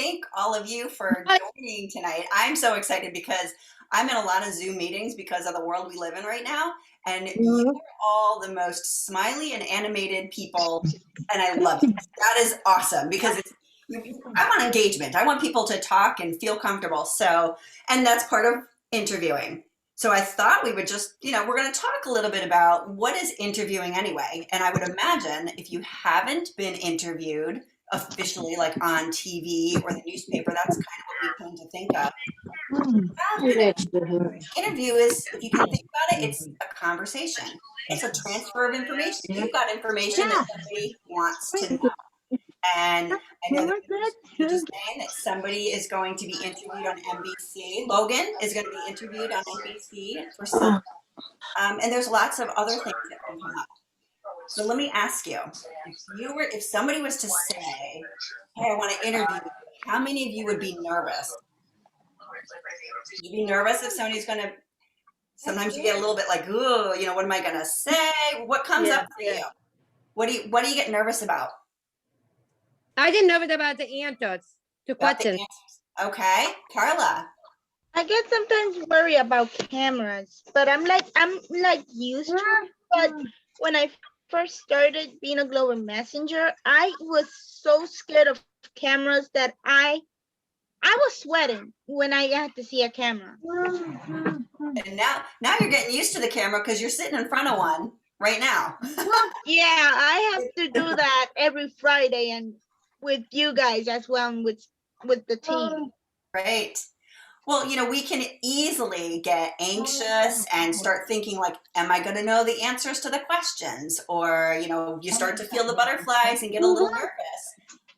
thank all of you for joining tonight. I'm so excited because I'm in a lot of Zoom meetings because of the world we live in right now. And you are all the most smiley and animated people. And I love it. That is awesome because I want engagement. I want people to talk and feel comfortable. So, and that's part of interviewing. So I thought we would just, we're going to talk a little bit about what is interviewing anyway. And I would imagine if you haven't been interviewed officially, like on TV or the newspaper, that's kind of what we tend to think of. Interview is, if you can think about it, it's a conversation. It's a transfer of information. You've got information that somebody wants to know. And I know that you're just saying that somebody is going to be interviewed on NBC. Logan is going to be interviewed on NBC for some. And there's lots of other things that can come up. So let me ask you, if somebody was to say, hey, I want to interview you, how many of you would be nervous? Would you be nervous if somebody's going to, sometimes you get a little bit like, ooh, what am I going to say? What comes up for you? What do you get nervous about? I get nervous about the answers to questions. Okay, Carla. I get sometimes worried about cameras, but I'm like used to it. But when I first started being a Global Messenger, I was so scared of cameras that I was sweating when I had to see a camera. And now you're getting used to the camera because you're sitting in front of one right now. Yeah, I have to do that every Friday and with you guys as well and with the team. Right. Well, we can easily get anxious and start thinking like, am I going to know the answers to the questions? Or, you start to feel the butterflies and get a little nervous.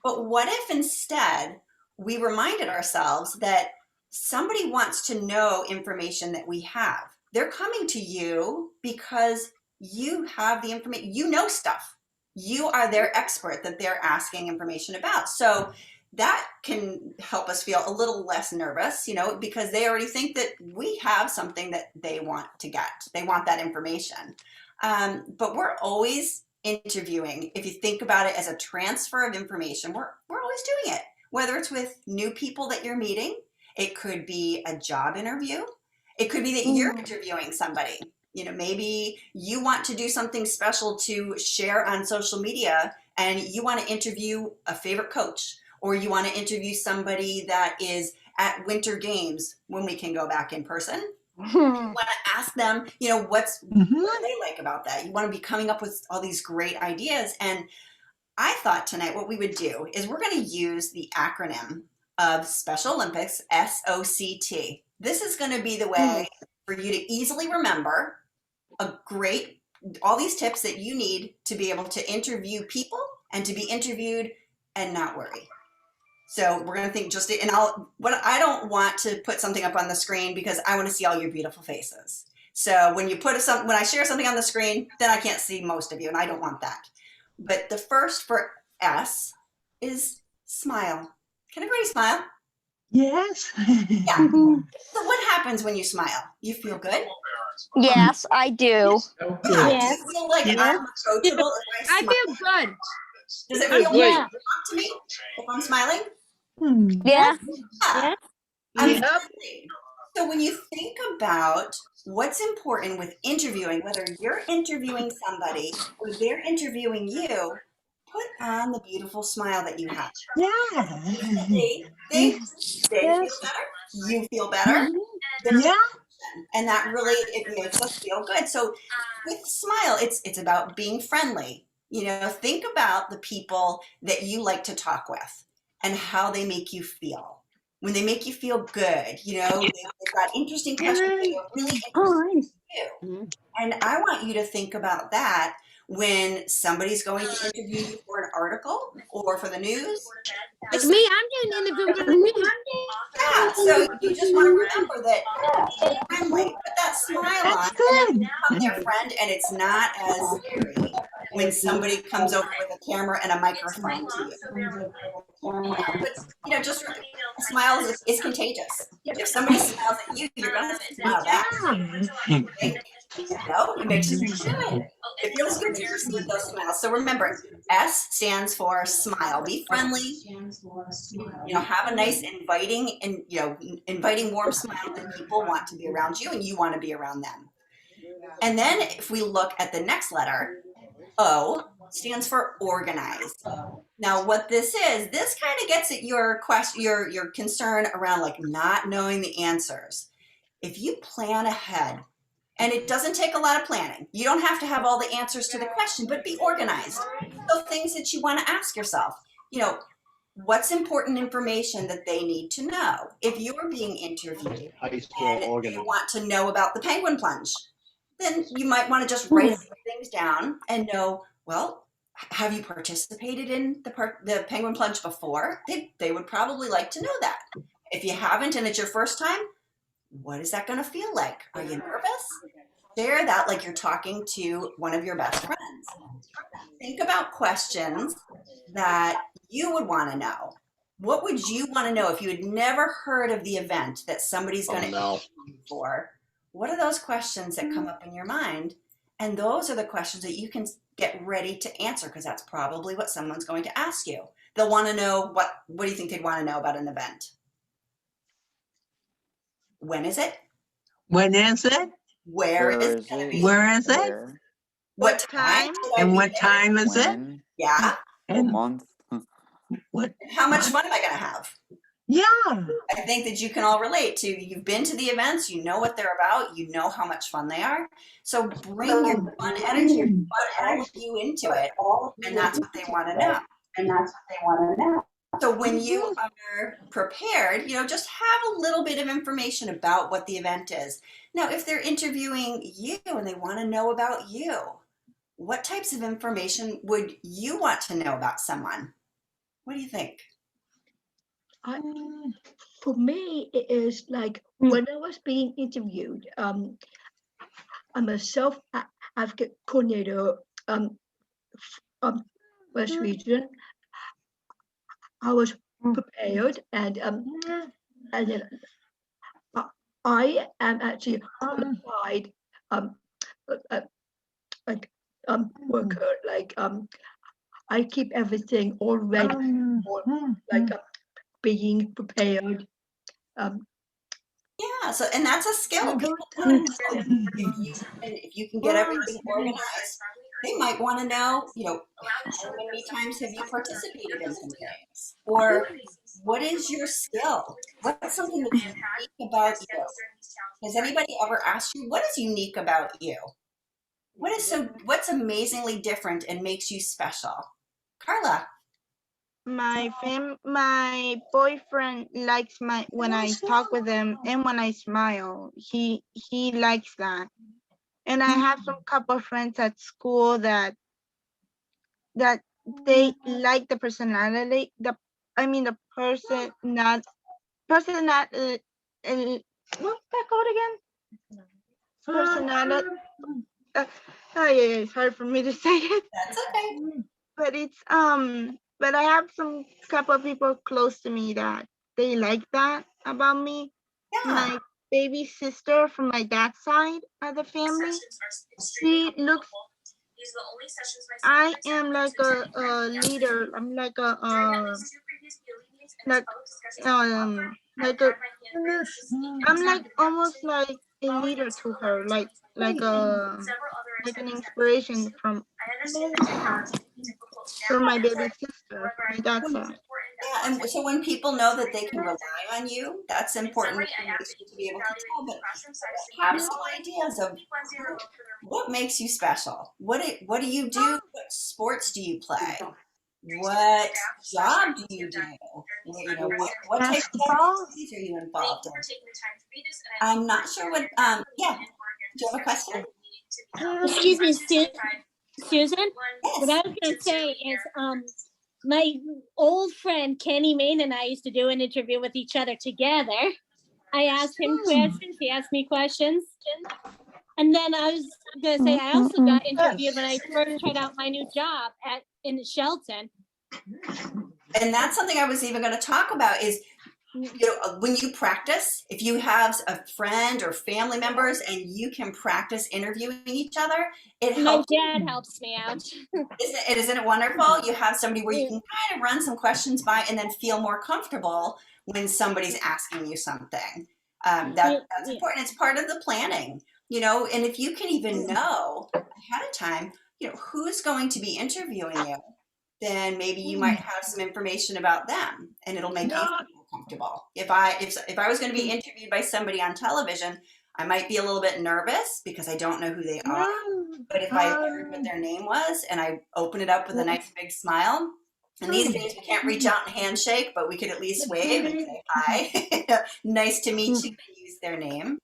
But what if instead we reminded ourselves that somebody wants to know information that we have? They're coming to you because you have the information, stuff. You are their expert that they're asking information about. So that can help us feel a little less nervous, because they already think that we have something that they want to get. They want that information. But we're always interviewing. If you think about it as a transfer of information, we're always doing it, whether it's with new people that you're meeting. It could be a job interview. It could be that you're interviewing somebody. Maybe you want to do something special to share on social media and you want to interview a favorite coach, or you want to interview somebody that is at Winter Games when we can go back in person. You want to ask them, what do they like about that? You want to be coming up with all these great ideas. And I thought tonight what we would do is we're going to use the acronym of Special Olympics, SOCT. This is going to be the way for you to easily remember all these tips that you need to be able to interview people and to be interviewed and not worry. So we're going to think I don't want to put something up on the screen because I want to see all your beautiful faces. So when I share something on the screen, then I can't see most of you and I don't want that. But the first for S is smile. Can everybody smile? Yes. Yeah. So what happens when you smile? You feel good? Yes, I do. Yes. Do you feel like I'm approachable if I smile? I feel good. Does it feel good to talk to me if I'm smiling? Yeah. Yeah. So when you think about what's important with interviewing, whether you're interviewing somebody or they're interviewing you, put on the beautiful smile that you have. Yeah. They feel better. You feel better. Yeah. And that really, it makes us feel good. So with smile, it's about being friendly. Think about the people that you like to talk with and how they make you feel. When they make you feel good, they've got interesting questions that are really interesting to you. And I want you to think about that when somebody's going to interview you for an article or for the news. Like me, I'm getting interviewed for the news. Yeah, so you just want to remember that be friendly. Put that smile on. Become their friend, and it's not as scary when somebody comes over with a camera and a microphone to you. But just a smile is contagious. If somebody smiles at you, you're going to smile back. It makes you feel good. It feels good to received those smiles. So remember, S stands for smile. Be friendly. Have a nice inviting and inviting warm smile that people want to be around you and you want to be around them. And then if we look at the next letter, O stands for organized. Now what this kind of gets at your question, your concern around like not knowing the answers. If you plan ahead, and it doesn't take a lot of planning. You don't have to have all the answers to the question, but be organized. So things that you want to ask yourself, what's important information that they need to know? If you're being interviewed and you want to know about the penguin plunge, then you might want to just write some things down and know, well, have you participated in the penguin plunge before? They would probably like to know that. If you haven't and it's your first time, what is that going to feel like? Are you nervous? Share that like you're talking to one of your best friends. Think about questions that you would want to know. What would you want to know if you had never heard of the event that somebody's going to interview you for? What are those questions that come up in your mind? And those are the questions that you can get ready to answer because that's probably what someone's going to ask you. They'll want to know what do you think they'd want to know about an event? When is it? When is it? Where is it going to be? Where is it? Where? What time? And what time is it? When? Yeah. What And month? what? How much fun am I going to have? Yeah. I think that you can all relate to. You've been to the events, you know what they're about, you know how much fun they are. So bring your fun energy, put all of you into it, and that's what they want to know. So when you are prepared, just have a little bit of information about what the event is. Now, if they're interviewing you and they want to know about you, what types of information would you want to know about someone? What do you think? For me, it is like when I was being interviewed, I'm a self-advocate coordinator, West Region. I was prepared, and then I am actually qualified, worker. Like I keep everything all ready, for, like being prepared. Yeah, so and that's a skill. People don't know. If you can get everything organized, they might want to know, how many times have you participated in some things? Or what is your skill? What's something that's unique about you? Has anybody ever asked you, what is unique about you? What's amazingly different and makes you special? Carla. My boyfriend likes when I talk with him and when I smile. He likes that. And I have some couple friends at school that they like the personality. The what's that called again? Personality. Oh yeah, it's hard for me to say it. That's okay. But it's but I have some couple of people close to me that they like that about me. Yeah. My baby sister from my dad's side of the family, she looks. I am like a leader. I'm like a I'm like almost like a leader to her, like an inspiration from my baby sister, my dad's side. Yeah, and so when people know that they can rely on you, that's important to be able to tell. But have some ideas of what makes you special. What do you do? What sports do you play? What job do you do? What type of activities are you involved in? I'm not sure what. Yeah. Do you have a question? Excuse me, Susan. Yes. What I was going to say is, my old friend Kenny Main and I used to do an interview with each other together. I asked him questions, he asked me questions. And then I was going to say, I also got interviewed when I first tried out my new job in Shelton. And that's something I was even going to talk about is when you practice, if you have a friend or family members and you can practice interviewing each other, it My helps. dad helps me out. Isn't it wonderful? You have somebody where you can kind of run some questions by and then feel more comfortable when somebody's asking you something. That's important. It's part of the planning, and if you can even know ahead of time, who's going to be interviewing you, then maybe you might have some information about them and it'll make you feel more comfortable. If I was going to be interviewed by somebody on television, I might be a little bit nervous because I don't know who they are. But if I learned what their name was and I open it up with a nice big smile, and these days we can't reach out and handshake, but we could at least wave and say hi. Nice to meet you, and use their name.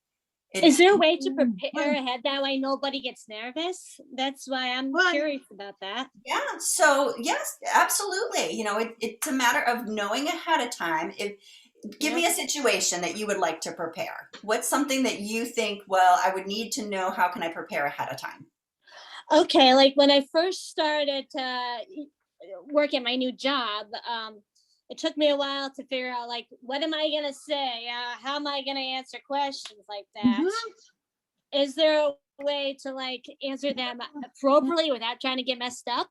Is there a way to prepare ahead that way nobody gets nervous? That's why I'm curious about that. Yeah. So yes, absolutely. It's a matter of knowing ahead of time. Give me a situation that you would like to prepare. What's something that you think, well, I would need to know, how can I prepare ahead of time? Okay, like when I first started to work at my new job, it took me a while to figure out, like, what am I gonna say? How am I gonna answer questions like that? Is there a way to like answer them appropriately without trying to get messed up?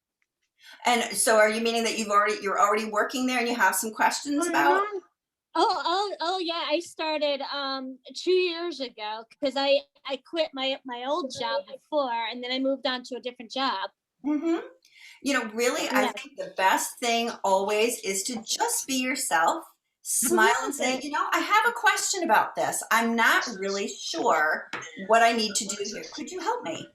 And so are you meaning that you're already working there and you have some questions about? Oh yeah, I started 2 years ago because I quit my old job before, and then I moved on to a different job. Mm-hmm. Really, I think the best thing always is to just be yourself, smile and say, I have a question about this. I'm not really sure what I need to do here. Could you help me?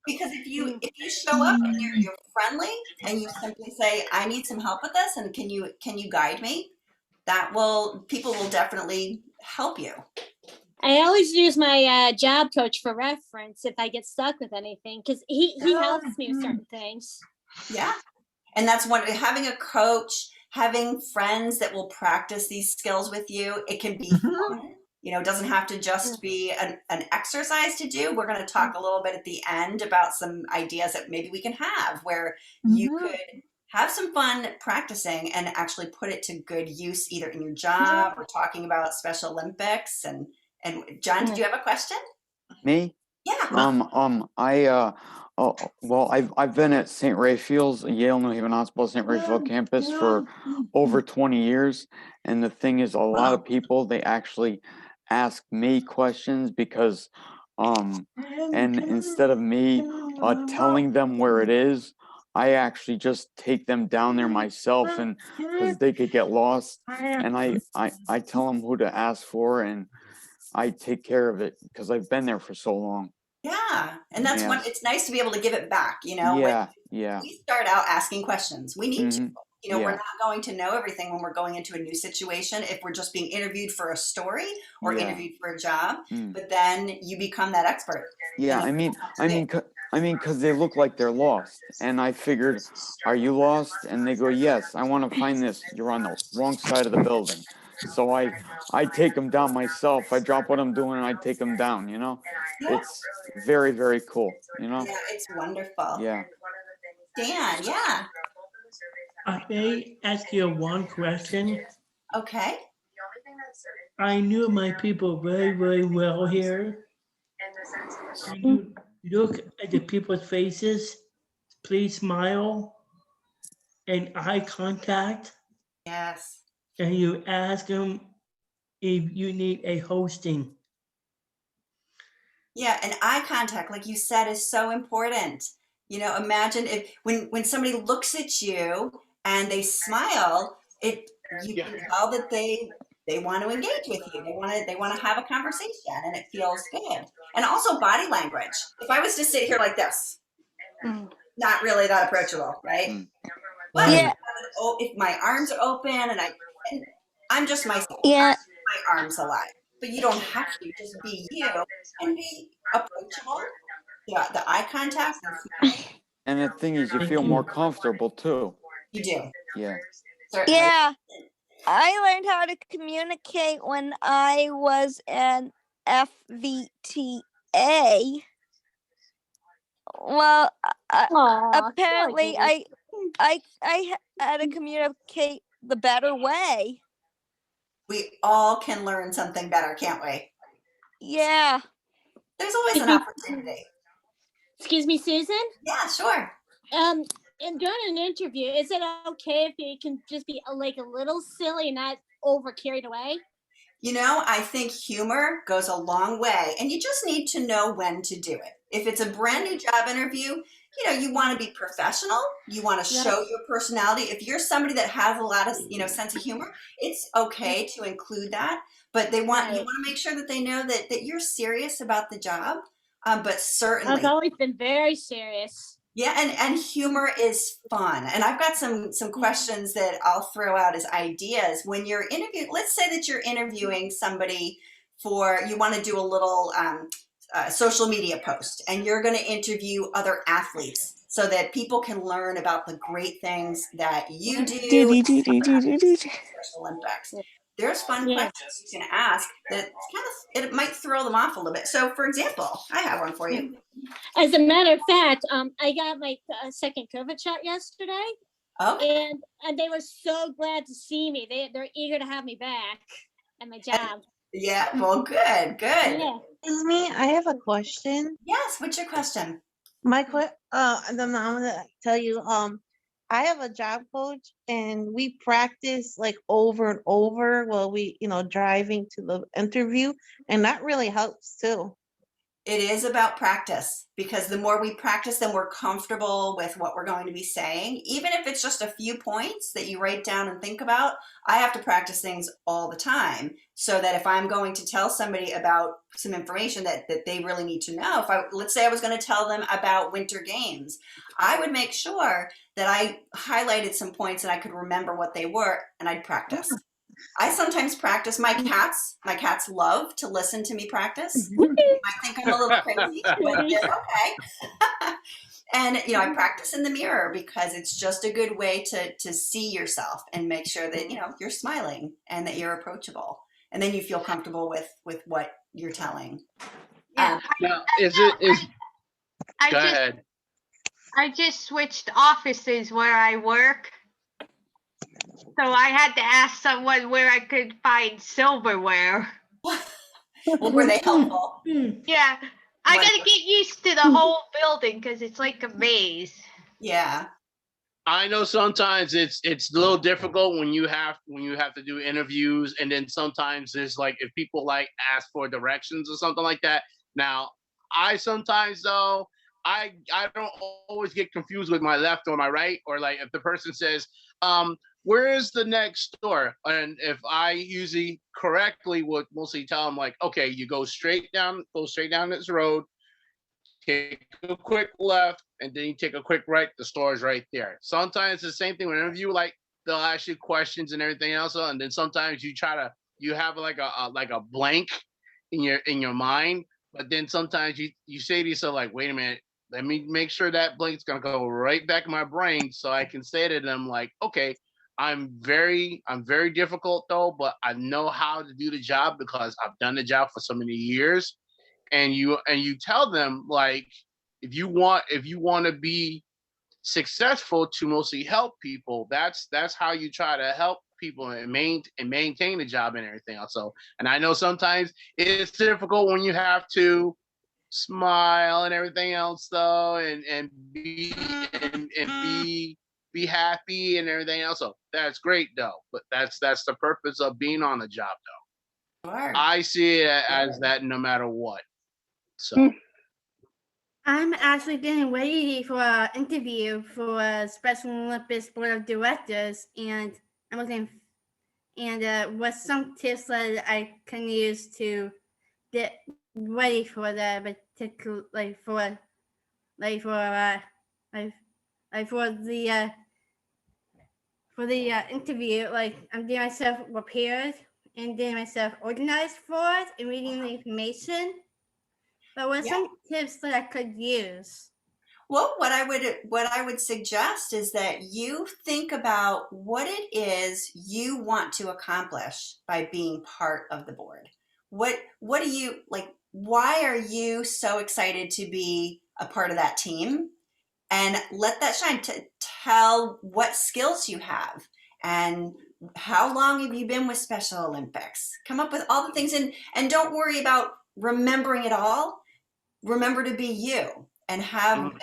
Because if you show up and you're friendly and you simply say, I need some help with this, and can you guide me? People will definitely help you. I always use my job coach for reference if I get stuck with anything, because he helps me with certain things. Yeah. And that's having a coach, having friends that will practice these skills with you. It can be fun. It doesn't have to just be an exercise to do. We're going to talk a little bit at the end about some ideas that maybe we can have where you could have some fun practicing and actually put it to good use, either in your job or talking about Special Olympics. And John, did you have a question? Me? Yeah. I've been at St. Raphael's, Yale New Haven Hospital, St. Raphael campus for over 20 years. And the thing is, a lot of people, they actually ask me questions because, and instead of me telling them where it is, I actually just take them down there myself, and because they could get lost, and I tell them who to ask for, and I take care of it because I've been there for so long. Yeah. And that's it's nice to be able to give it back, Yeah. We start out asking questions. We need to. Yeah. We're not going to know everything when we're going into a new situation if we're just being interviewed for a story or interviewed for a job, but then you become that expert. Yeah, I mean, because they look like they're lost, and I figured, are you lost? And they go, yes, I want to find this. You're on the wrong side of the building. So I take them down myself. I drop what I'm doing and I take them down. It's very, very cool. Yeah, it's wonderful. Yeah. Dan, yeah. I may ask you one question. Okay. I knew my people very, very well here. You look at the people's faces, please smile and eye contact. Yes. And you ask them if you need a hosting. Yeah, and eye contact, like you said, is so important. Imagine if when somebody looks at you and they smile, you can tell that they want to engage with you. They want to have a conversation, and it feels good. And also body language. If I was to sit here like this, not really that approachable, right? But if my arms are open and I'm just myself. Yeah. My arms a lot. But you don't have to. Just be you and be approachable. Yeah, the eye contact. And the thing is, you feel more comfortable too. You do. Yeah. Certainly. Yeah. I learned how to communicate when I was in FVTA. Well, apparently I had to communicate the better way. We all can learn something better, can't we? Yeah. There's always an opportunity. Excuse me, Susan. Yeah, sure. And during an interview, is it okay if you can just be like a little silly and not over carried away? You know, I think humor goes a long way, and you just need to know when to do it. If it's a brand new job interview, you know, you want to be professional. You want to show your personality. If you're somebody that has a lot of, you know, sense of humor, it's okay to include that. But you want to make sure that they know that you're serious about the job. But certainly, I've always been very serious. yeah, and humor is fun. And I've got some questions that I'll throw out as ideas when you're interviewing. Let's say that you're interviewing somebody you want to do a little social media post, and you're going to interview other athletes so that people can learn about the great things that you do. Special Olympics. There's fun questions you can ask that it might throw them off a little bit. So, for example, I have one for you. As a matter of fact, I got my second COVID shot yesterday. Okay. And they were so glad to see me. They're eager to have me back at my job. Yeah, well, good. Yeah. Excuse me, I have a question. Yes, what's your question? I'm gonna tell you, I have a job coach and we practice like over and over while we, driving to the interview, and that really helps too. It is about practice, because the more we practice, the more comfortable with what we're going to be saying. Even if it's just a few points that you write down and think about, I have to practice things all the time so that if I'm going to tell somebody about some information that they really need to know, let's say I was going to tell them about Winter Games, I would make sure that I highlighted some points and I could remember what they were, and I'd practice. I sometimes practice my cats. My cats love to listen to me practice. You might think I'm a little crazy, but they're okay. And, I practice in the mirror because it's just a good way to see yourself and make sure that, you're smiling and that you're approachable. And then you feel comfortable with what you're telling. Yeah. Now, go ahead. I just switched offices where I work. So I had to ask someone where I could find silverware. Well, were they helpful? Yeah. I gotta get used to the whole building because it's like a maze. Yeah. I know sometimes it's a little difficult when you have to do interviews, and then sometimes there's like, if people like ask for directions or something like that. Now, I sometimes though, I don't always get confused with my left or my right, or like if the person says, where is the next store? And if I usually correctly would mostly tell them like, okay, you go straight down this road, take a quick left, and then you take a quick right, the store is right there. Sometimes it's the same thing with an interview, like they'll ask you questions and everything else, and then sometimes you have like a blank in your mind, but then sometimes you say to yourself like, wait a minute, let me make sure that blank's gonna go right back in my brain so I can say to them like, okay, I'm very difficult though, but I know how to do the job because I've done the job for so many years. And you tell them like, if you want to be successful to mostly help people, that's how you try to help people and maintain the job and everything else. So, and I know sometimes it's difficult when you have to smile and everything else though, and be happy and everything else. So that's great though, but that's the purpose of being on the job though. Sure. I see it as that no matter what. So I'm actually getting ready for an interview for Special Olympics Board of Directors, and I'm looking what some tips that I can use to get ready for the particular for the interview. Like, I'm getting myself prepared and getting myself organized for it and reading the information. But what are some tips that I could use? Well, what I would suggest is that you think about what it is you want to accomplish by being part of the board. What do you like? Why are you so excited to be a part of that team? And let that shine. To tell what skills you have and how long have you been with Special Olympics? Come up with all the things, and don't worry about remembering it all. Remember to be you, and have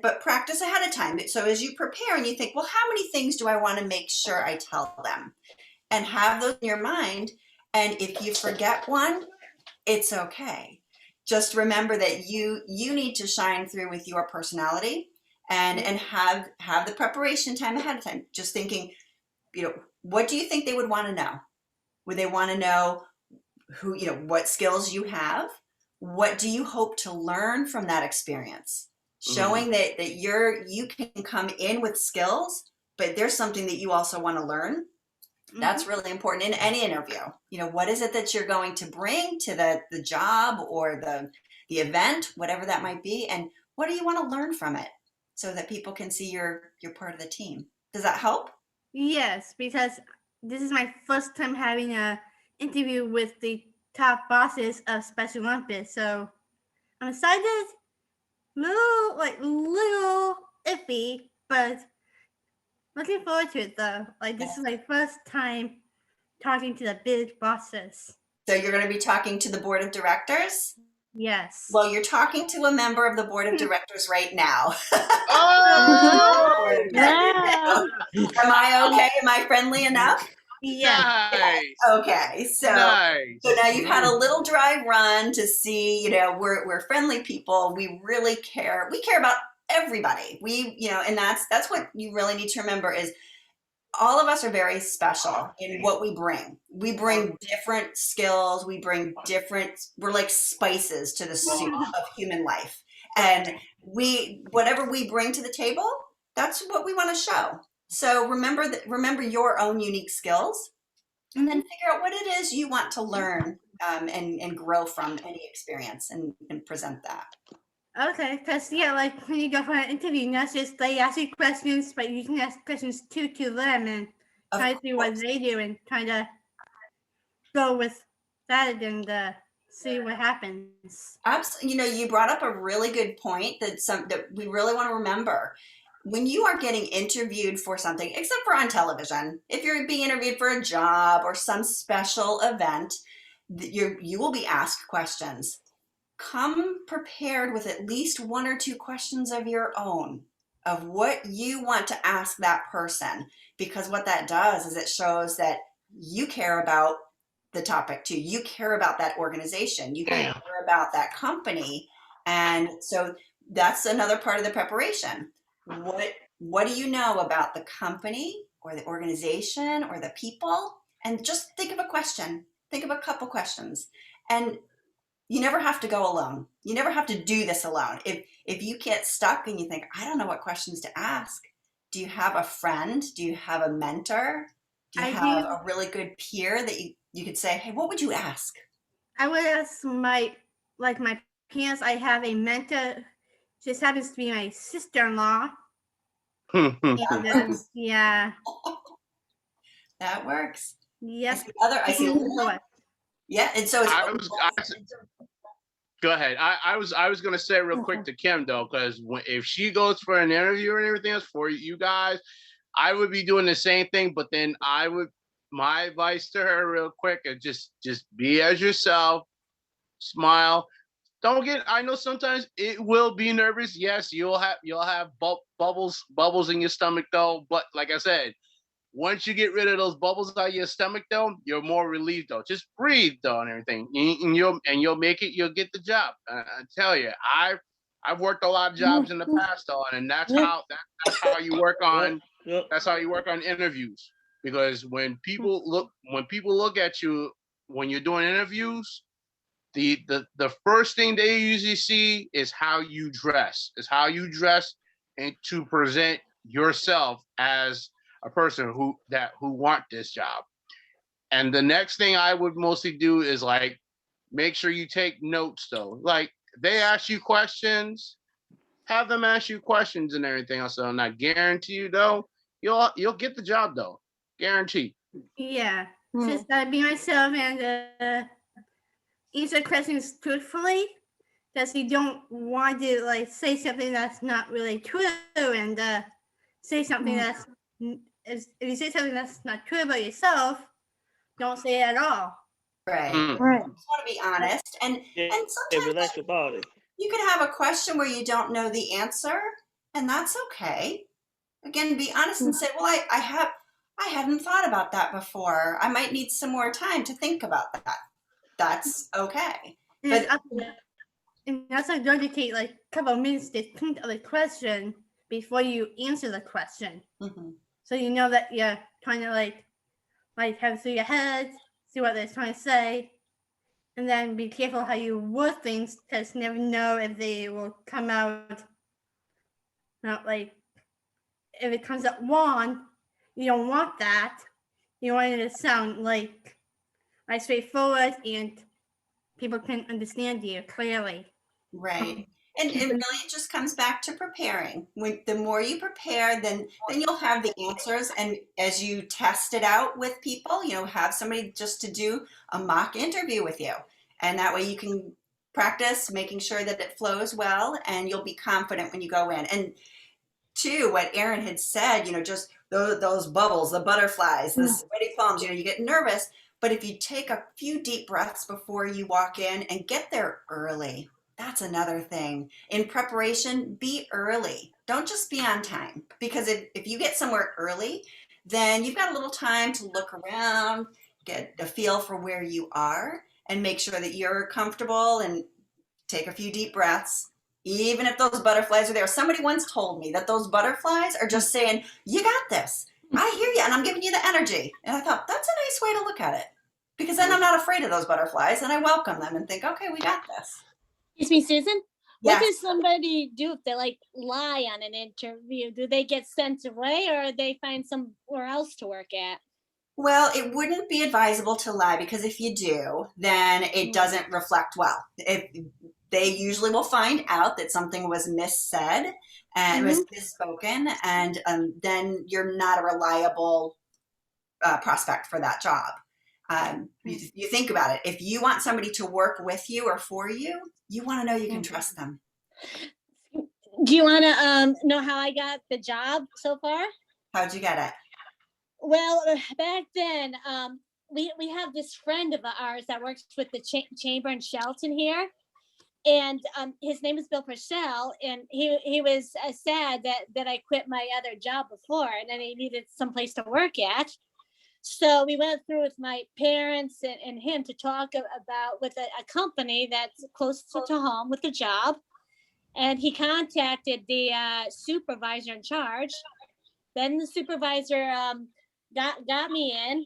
but practice ahead of time. So as you prepare and you think, well, how many things do I want to make sure I tell them? And have those in your mind. And if you forget one, it's okay. Just remember that you need to shine through with your personality, and have the preparation time ahead of time. Just thinking, what do you think they would want to know? Would they want to know who, what skills you have? What do you hope to learn from that experience? Showing that you can come in with skills, but there's something that you also want to learn. That's really important in any interview. What is it that you're going to bring to the job or the event, whatever that might be, and what do you want to learn from it, so that people can see you're part of the team. Does that help? Yes, because this is my first time having a interview with the top bosses of Special Olympics, so I'm excited. Little iffy, but looking forward to it though. This is my first time talking to the big bosses. So you're going to be talking to the board of directors? Yes. Well, you're talking to a member of the board of directors right now. Oh! Am I okay? Am I friendly enough? Yeah. Nice. Okay. So now you've had a little dry run to see, we're friendly people. We really care. We care about everybody. And that's what you really need to remember is all of us are very special in what we bring. We bring different skills. We bring we're like spices to the soup of human life. And whatever we bring to the table, that's what we want to show. So remember your own unique skills, and then figure out what it is you want to learn and grow from any experience, and present that. Okay, because when you go for an interview, not just they ask you questions, but you can ask questions to them and try to see what they do and kind of go with that and see what happens. Absolutely. You brought up a really good point that we really want to remember. When you are getting interviewed for something, except for on television, if you're being interviewed for a job or some special event, you will be asked questions. Come prepared with at least one or two questions of your own, of what you want to ask that person, because what that does is it shows that you care about the topic too. You care about that organization. You care about that company. And so that's another part of the preparation. What do you know about the company or the organization or the people? And just think of a question. Think of a couple questions. And you never have to go alone. You never have to do this alone. If you get stuck and you think, I don't know what questions to ask, do you have a friend? Do you have a mentor? Do you have a really good peer that you could say, hey, what would you ask? I would ask my parents. I have a mentor. Just happens to be my sister-in-law. And, yeah. That works. Yes. I see yeah, and so go ahead. I was gonna say real quick to Kim though, because if she goes for an interview and everything else for you guys, I would be doing the same thing. But then my advice to her real quick is just be as yourself, smile. Don't get. I know sometimes it will be nervous. Yes, you'll have bubbles in your stomach though. But like I said, once you get rid of those bubbles out of your stomach though, you're more relieved though. Just breathe though and everything, and you'll make it. You'll get the job. I tell you, I've worked a lot of jobs in the past though, and that's how you work on. That's how you work on interviews. Because when people look at you when you're doing interviews, the first thing they usually see is how you dress. And to present yourself as a person who want this job. And the next thing I would mostly do is make sure you take notes though. Like they ask you questions, have them ask you questions and everything else. So I guarantee you though, you'll get the job though. Guarantee. Yeah. Just be myself and answer questions truthfully. Because you don't want to say something that's not really true and say something that's if you say something that's not true about yourself, don't say it at all. Right. Mm. You just want to be honest, and Yeah, sometimes relax about it. you could have a question where you don't know the answer, and that's okay. Again, be honest and say, well, I hadn't thought about that before. I might need some more time to think about that. That's okay. And But it's up to them. And that's like don't you take like a couple of minutes to think of the question before you answer the question. mhm. So you know that you're trying to like have it through your head, see what they're trying to say, and then be careful how you word things because you never know if they will come out not like if it comes out wrong, you don't want that. You want it to sound like straightforward and people can understand you clearly. Right. And really it just comes back to preparing. The more you prepare, then you'll have the answers. And as you test it out with people, have somebody just to do a mock interview with you. And that way you can practice making sure that it flows well and you'll be confident when you go in. And too, what Erin had said, just those bubbles, the butterflies, the sweaty palms, you get nervous. But if you take a few deep breaths before you walk in and get there early, that's another thing. In preparation, be early. Don't just be on time. Because if you get somewhere early, then you've got a little time to look around, get a feel for where you are, and make sure that you're comfortable and take a few deep breaths. Even if those butterflies are there. Somebody once told me that those butterflies are just saying, you got this. I hear you, and I'm giving you the energy. And I thought, that's a nice way to look at it. Because then I'm not afraid of those butterflies, and I welcome them and think, okay, we got this. Excuse me, Susan. Yeah. What does somebody do if they like lie on an interview? Do they get sent away or they find somewhere else to work at? Well, it wouldn't be advisable to lie because if you do, then it doesn't reflect well. They usually will find out that something was missaid and was misspoken, and then you're not a reliable prospect for that job. You think about it. If you want somebody to work with you or for you, you want to know you can trust them. Do you want to know how I got the job so far? How'd you get it? Well, back then, we have this friend of ours that works with the chamber in Shelton here. And his name is Bill Purcell, and he was sad that I quit my other job before, and then he needed someplace to work at. So we went through with my parents and him to talk about with a company that's close to home with the job. And he contacted the supervisor in charge. Then the supervisor got me in.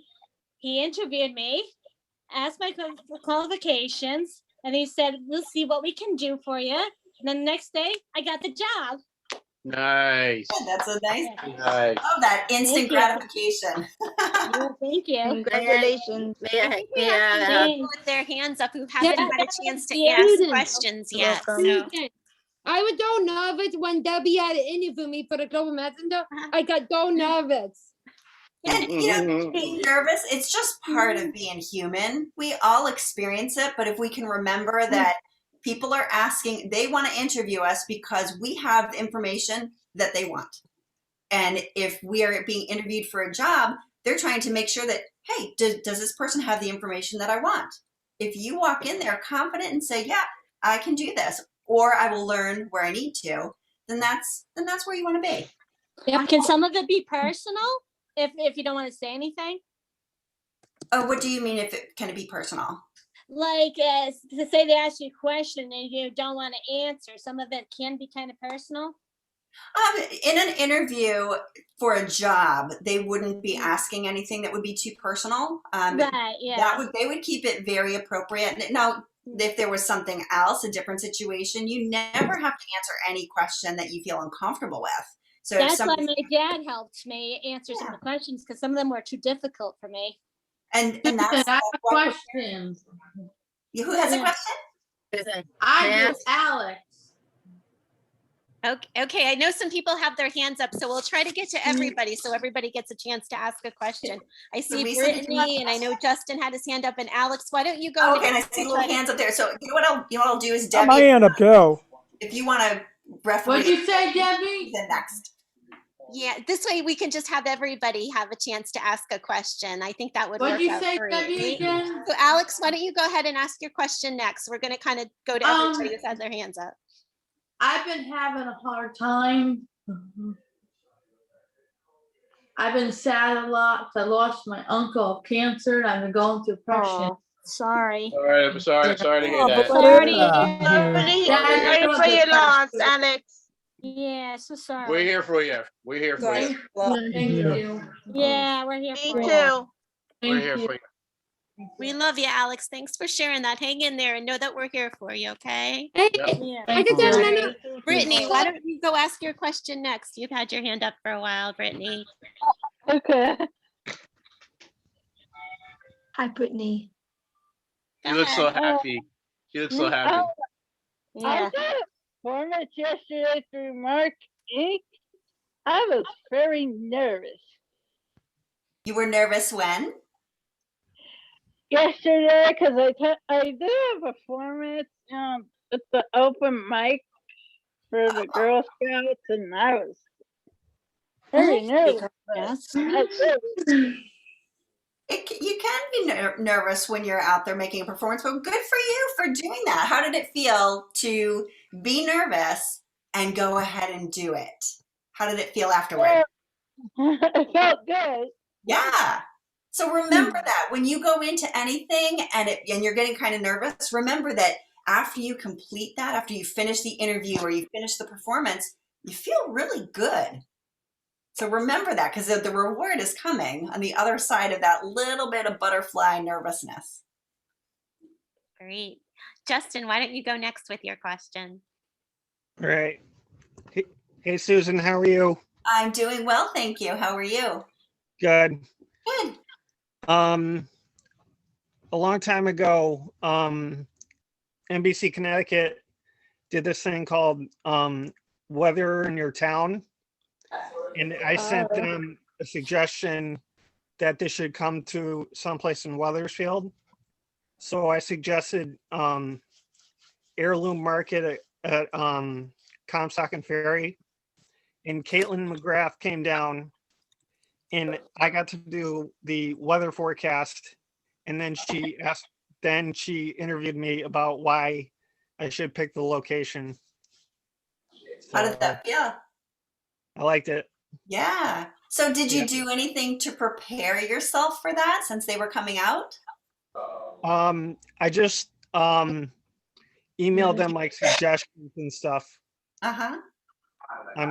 He interviewed me, asked my qualifications, and he said, we'll see what we can do for you. And then the next day, I got the job. Nice. That's a nice. Nice. Oh, that instant gratification. Thank you. Congratulations. With their hands up who haven't had a chance to ask questions yet. So. I was so nervous when Debbie had to interview me for the Global Messenger. I got so nervous. And being nervous, it's just part of being human. We all experience it, but if we can remember that people are asking, they want to interview us because we have the information that they want. And if we are being interviewed for a job, they're trying to make sure that, hey, does this person have the information that I want? If you walk in there confident and say, yeah, I can do this, or I will learn where I need to, then that's where you want to be. Yeah. Can some of it be personal if you don't want to say anything? Oh, what do you mean if it can it be personal? Like to say they ask you a question and you don't want to answer, some of it can be kind of personal. In an interview for a job, they wouldn't be asking anything that would be too personal. Right, yeah. They would keep it very appropriate. Now, if there was something else, a different situation, you never have to answer any question that you feel uncomfortable with. So that's why my dad helped me answer some of the questions because some of them were too difficult for me. And that's I have a question. Who has a question? I do, Alex. Okay, I know some people have their hands up, so we'll try to get to everybody so everybody gets a chance to ask a question. I see Brittany and I know Justin had his hand up, and Alex, why don't you go? Oh, okay, and I see little hands up there. So you know what I'll do is Debbie. My hand up too. If you want to referee. What'd you say, Debbie? Then next. Yeah, this way we can just have everybody have a chance to ask a question. I think that would What'd work you out say, great. Debbie, right? again? So Alex, why don't you go ahead and ask your question next? We're gonna kind of go to everybody who's had their hands up. I've been having a hard time. I've been sad a lot. I lost my uncle of cancer. I've been going through depression. Sorry. Sorry to hear Oh, that. sorry to Sorry for your loss, Alex. Yeah, so sorry. We're here for you. We're here for you. Thank you. Yeah, we're here Me for you. too. We're here for you. We love you, Alex. Thanks for sharing that. Hang in there and know that we're here for you, okay? Hey, Yeah. I could tell Nana. Brittany, why don't you go ask your question next? You've had your hand up for a while, Brittany. Okay. Hi, Brittany. You look so happy. You look so happy. I Yeah. got a performance yesterday through Mark Inc. I was very nervous. You were nervous when? Yesterday, because I did a performance at the open mic for the Girl Scouts, and I was very nervous. You can be nervous when you're out there making a performance, but good for you for doing that. How did it feel to be nervous and go ahead and do it? How did it feel afterward? It felt good. Yeah. So remember that when you go into anything and you're getting kind of nervous, remember that after you complete that, after you finish the interview or you finish the performance, you feel really good. So remember that, because the reward is coming on the other side of that little bit of butterfly nervousness. Great. Justin, why don't you go next with your question? All right. Hey, Susan, how are you? I'm doing well, thank you. How are you? Good. Good. A long time ago, NBC Connecticut did this thing called Weather in Your Town. And I sent them a suggestion that this should come to someplace in Wethersfield. So I suggested Heirloom Market at Comstock and Ferry. And Caitlin McGrath came down and I got to do the weather forecast. And then she interviewed me about why I should pick the location. How did that feel? I liked it. Yeah. So did you do anything to prepare yourself for that since they were coming out? I just emailed them like suggestions and stuff on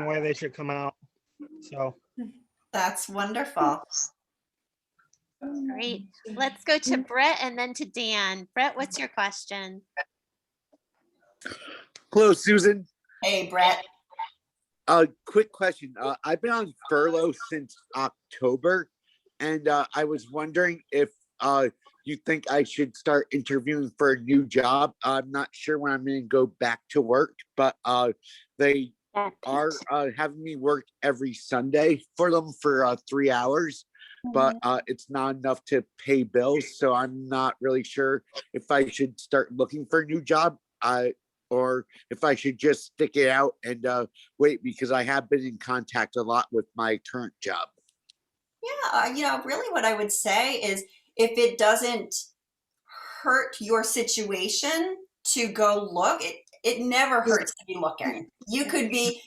where they should come out. So that's wonderful. Great. Let's go to Brett and then to Dan. Brett, what's your question? Hello, Susan. Hey, Brett. Quick question. I've been on furlough since October, and I was wondering if you think I should start interviewing for a new job. I'm not sure when I'm going to go back to work, but they are having me work every Sunday for them for 3 hours, but it's not enough to pay bills. So I'm not really sure if I should start looking for a new job. Or if I should just stick it out and wait, because I have been in contact a lot with my current job. Yeah, really what I would say is if it doesn't hurt your situation to go look, it never hurts to be looking. You could be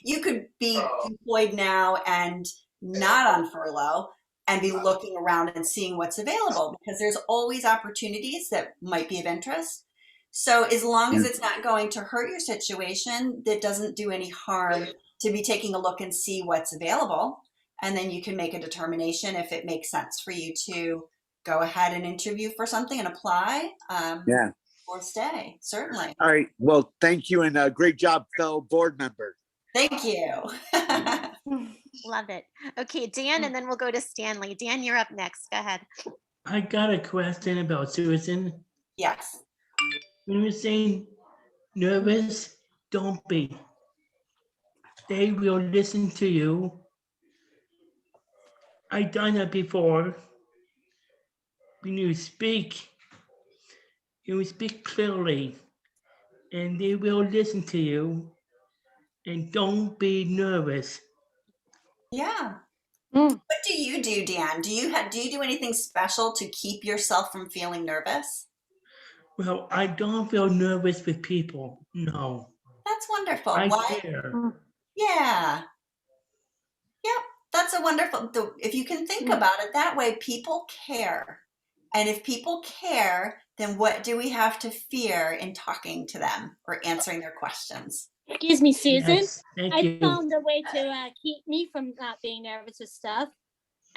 employed now and not on furlough and be looking around and seeing what's available, because there's always opportunities that might be of interest. So as long as it's not going to hurt your situation, that doesn't do any harm to be taking a look and see what's available. And then you can make a determination if it makes sense for you to go ahead and interview for something and apply or stay, certainly. All right. Well, thank you. And great job, fellow board member. Thank you. Love it. Okay, Dan, and then we'll go to Stanley. Dan, you're up next. Go ahead. I got a question about Susan. Yes. When you're saying nervous, don't be. They will listen to you. I've done that before. When you speak clearly, and they will listen to you. And don't be nervous. Yeah. Mm. What do you do, Dan? Do you do anything special to keep yourself from feeling nervous? Well, I don't feel nervous with people. No, That's wonderful. I Why? care. Yeah. Yep. That's a wonderful. If you can think about it that way, people care. And if people care, then what do we have to fear in talking to them or answering their questions? Excuse me, Susan. Yes, thank I you. found a way to keep me from not being nervous with stuff.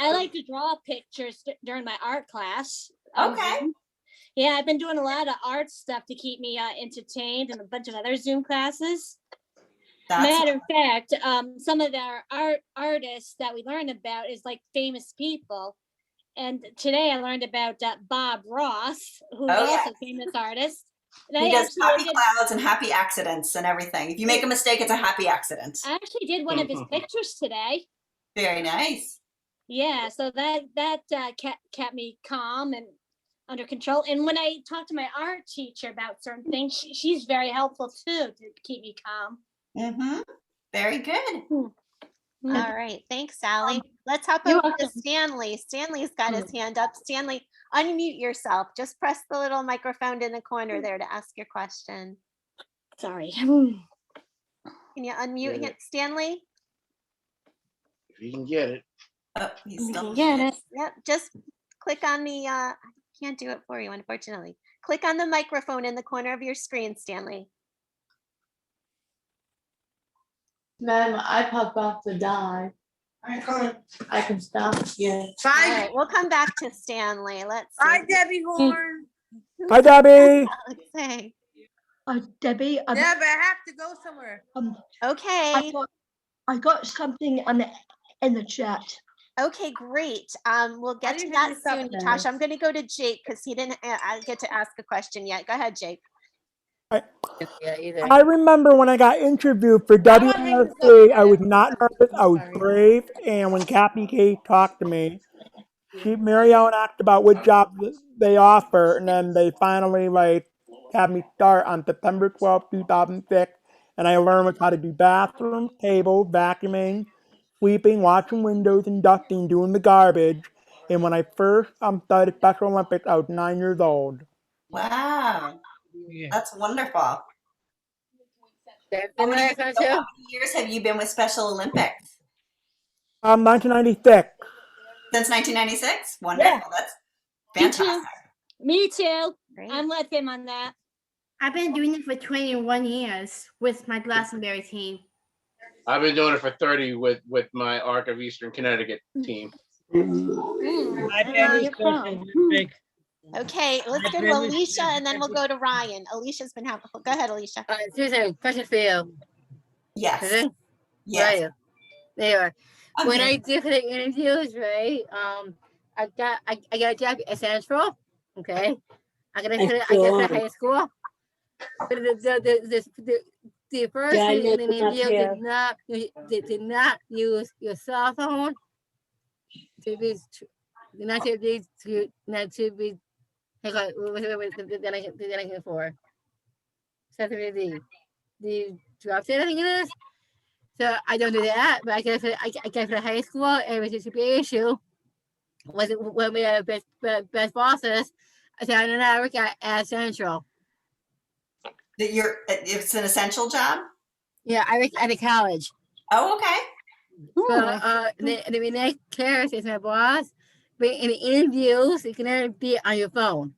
I like to draw pictures during my art class. Okay. Yeah, I've been doing a lot of art stuff to keep me entertained and a bunch of other Zoom classes. Matter of fact, some of our artists that we learned about is like famous people. And today I learned about Bob Ross, who's also a famous artist. And He I does actually happy did- clouds and happy accidents and everything. If you make a mistake, it's a happy accident. I actually did one of his pictures today. Very nice. Yeah, so that kept me calm and under control. And when I talk to my art teacher about certain things, she's very helpful too to keep me calm. Mm-hmm. Very good. All right. Thanks, Sally. Let's hop You're over to welcome. Stanley. Stanley's got his hand up. Stanley, unmute yourself. Just press the little microphone in the corner there to ask your question. Sorry. Can you unmute him, Stanley? If you can get it. Oh, he's still. Get it. Yep. Just click on the, I can't do it for you, unfortunately. Click on the microphone in the corner of your screen, Stanley. Ma'am, I pop off to die. I can stop. Yeah. All right, we'll come back to Stanley. Let's see. Bye, Debbie Horn. Hi, Debbie. Okay. Debbie. Deb, I have to go somewhere. Okay. I got something in the chat. Okay, great. We'll get to didn't that pick this up, soon, Dennis. Natasha. I'm going to go to Jake because he didn't get to ask a question yet. Go ahead, Jake. I remember when I got interviewed for WNRC, I was not nervous, I was brave, and when Kathy K talked to me, Mary Ellen asked about what job they offer, and then they finally had me start on September 12th, 2006, and I learned how to do bathrooms, tables, vacuuming, sweeping, washing windows, and dusting, doing the garbage, and when I first started Special Olympics, I was 9 years old. Wow. That's wonderful. How How many years have you been with Special Olympics? 1996. Since 1996? Wonderful. That's fantastic. Me too. I'm with him on that. I've been doing it for 21 years with my Glastonbury team. I've been doing it for 30 with my Arc of Eastern Connecticut team. Okay, let's go to Alicia and then we'll go to Ryan. Alicia's been having, go ahead, Alicia. Susan, question for you. Yes. Okay? Yes. Right. There. I'm When here. I did the interviews, right? I got a job at Central. Okay. I got to high school. But the first Yeah, I in the looked up interview here. did not use your cell phone to be not to be hang on, then I can for. So the drop it, I think it is. So I don't do that, but I get for high school and it was just a big issue. When we had best bosses, I said, and I work at Central. It's an essential job? Yeah, I work at a college. Oh, okay. So the next character is my boss, but in the interviews, you can never be on your phone.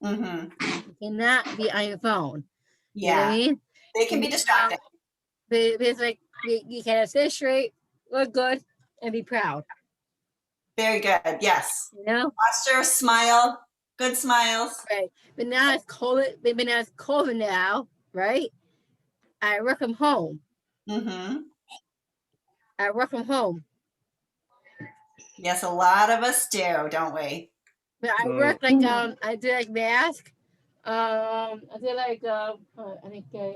Mm-hmm. You cannot be on your phone. You know what Yeah. I mean? They can be distracting. But it's like you can sit straight, look good, and be proud. Very good. Yes. You know? Posture, smile, good smiles. Right. But now it's COVID now, right? I work from home. Mm-hmm. I work from home. Yes, a lot of us do, don't we? But I work like I do like mask. I did like I think I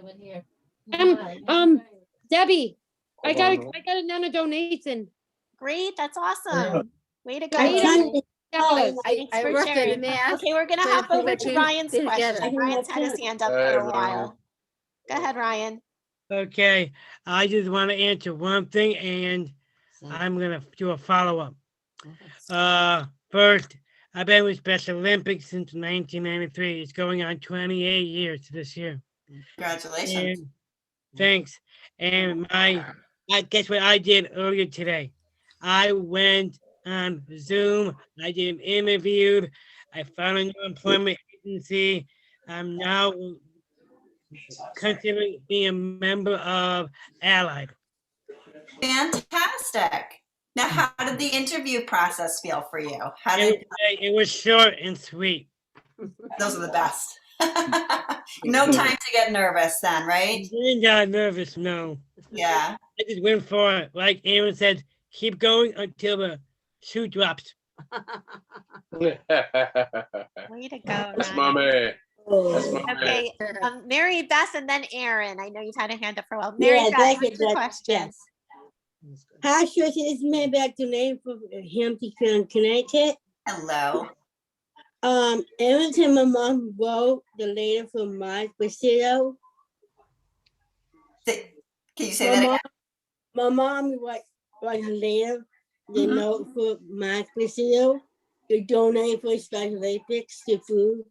went here. Debbie, I got another donation. Great, that's awesome. Way to go. I for worked at sharing. the mask. Okay, we're gonna hop over to Ryan's question. Ryan's had his hand up for a while. Go ahead, Ryan. Okay, I just want to answer one thing and I'm gonna do a follow-up. First, I've been with Special Olympics since 1993. It's going on 28 years this year. Congratulations. And thanks. And I guess what I did earlier today. I went on Zoom. I did an interview. I found a new employment agency. I'm now considering being a member of Allied. Fantastic. Now, how did the interview process feel for you? How did It was short and sweet. those are the best? No time to get nervous then, right? I didn't get nervous, no. Yeah. I just went for it. Like Aaron said, keep going until the shoe drops. Way to go. That's my man. That's my man. Okay, Mary Beth and then Aaron. I know you've had a hand up for a while. Yeah, Mary Beth, thank you, what's your Dr. question? Hi, Tricia. This is Mary back to name from Hampton, Connecticut. Hello. Every time my mom wrote the letter from my Presidio. Can you say that again? My mom wrote a letter, the note for my Presidio to donate for Special Olympics to food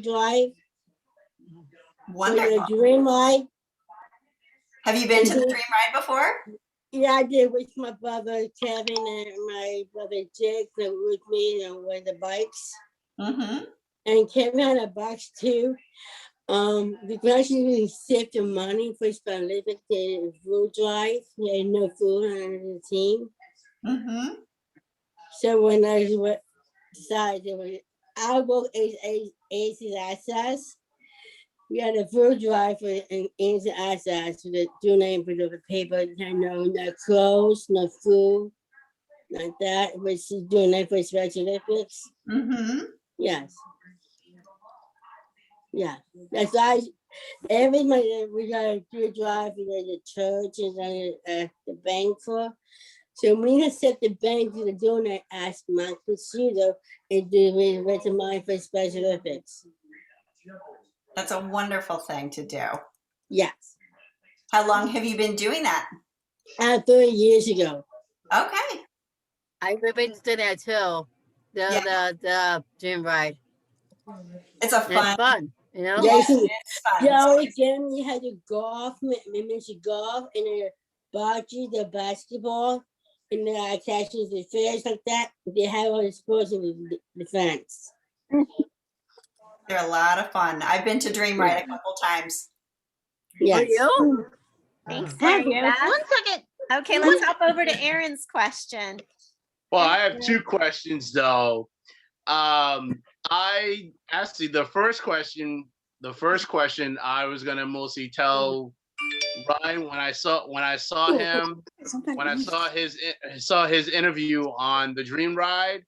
drive. Wonderful. For the Dream Ride. Have you been to the Dream Ride before? Yeah, I did with my brother Kevin and my brother Jake that were with me and with the bikes. And Kevin had a box too. Because we received the money for Special Olympics, the food drive, they had no food on the team. So when I decided I work as access, we had a food drive for an instant access to the donate for the paper, no clothes, no food, like that, which is donate for Special Olympics. Yes. Yeah. That's why every month we got a food drive for the church and the bank for. So we accept the bank to the donor ask my procedure and do the rest of mine for Special Olympics. That's a wonderful thing to do. Yes. How long have you been doing that? 30 years ago. Okay. I've been to that too. The gym ride. It's a fun. It's fun, you know? Yes, it's fun. Yeah, again, we had the golf, mentioned golf, and the bocce, the basketball, and the attachments, the fairs like that. They have all the sports in the fence. They're a lot of fun. I've been to Dream Ride a couple times. Yes. Thanks, Mary Beth. One second. Okay, let's hop over to Aaron's question. Well, I have two questions though. I actually the first question I was gonna mostly tell Ryan when I saw his interview on the Dream Ride.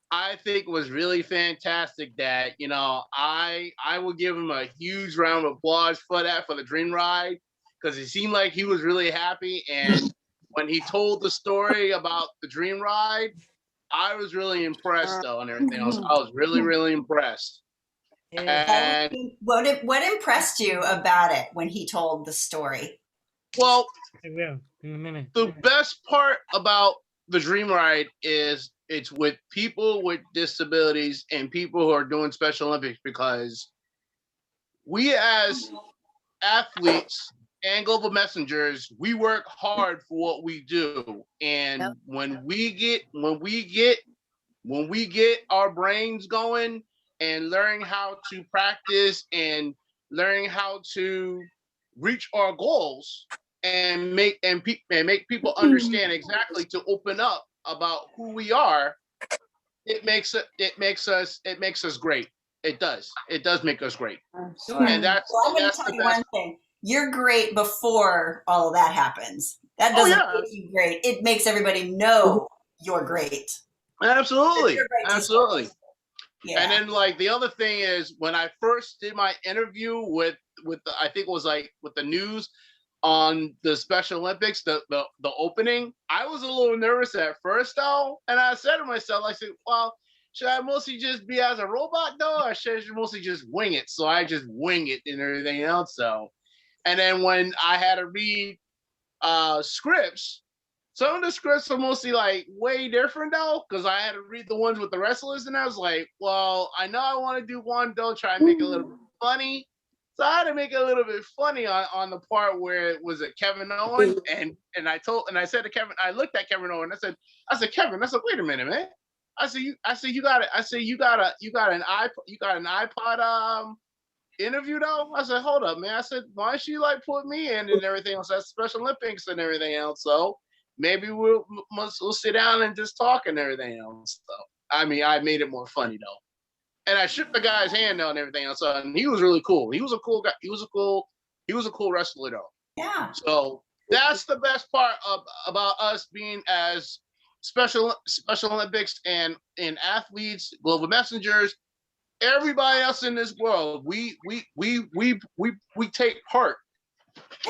I think was really fantastic that, you know, I will give him a huge round of applause for that, for the Dream Ride, because it seemed like he was really happy. And when he told the story about the Dream Ride, I was really impressed though, and everything else. I was really, really impressed. And what impressed you about it when he told the story? Well, I will in a minute. The best part about the Dream Ride is it's with people with disabilities and people who are doing Special Olympics, because we as athletes and global messengers, we work hard for what we do. And when we get our brains going and learning how to practice and learning how to reach our goals and make people understand exactly to open up about who we are, it makes us great. It does make us great. And that's I'm going to tell you one thing. You're great before all of that happens. That doesn't make you great. It makes everybody know you're great. Absolutely. You're great Absolutely. Yeah. And then like the other thing is when I first did my interview with I think it was like with the news on the Special Olympics, the opening, I was a little nervous at first though. And I said to myself, I said, well, should I mostly just be as a robot though, or should I mostly just wing it? So I just wing it and everything else. So And then when I had to read scripts, some of the scripts are mostly like way different though, because I had to read the ones with the wrestlers, and I was like, well, I know I want to do one, though, try and make it a little bit funny. So I had to make it a little bit funny on the part where it was Kevin Owen, and I said to Kevin, I looked at Kevin Owen, I said, Kevin, I said, wait a minute, man. I said, you got an iPod interview though? I said, hold up, man. I said, why don't you like put me in and everything else? That's Special Olympics and everything else. So maybe we'll sit down and just talk and everything else. So I mean, I made it more funny though. And I shook the guy's hand though and everything else. And he was really cool. He was a cool guy. He was a cool wrestler though. Yeah. So that's the best part about us being as Special Olympics and athletes, global messengers, everybody else in this world. We take part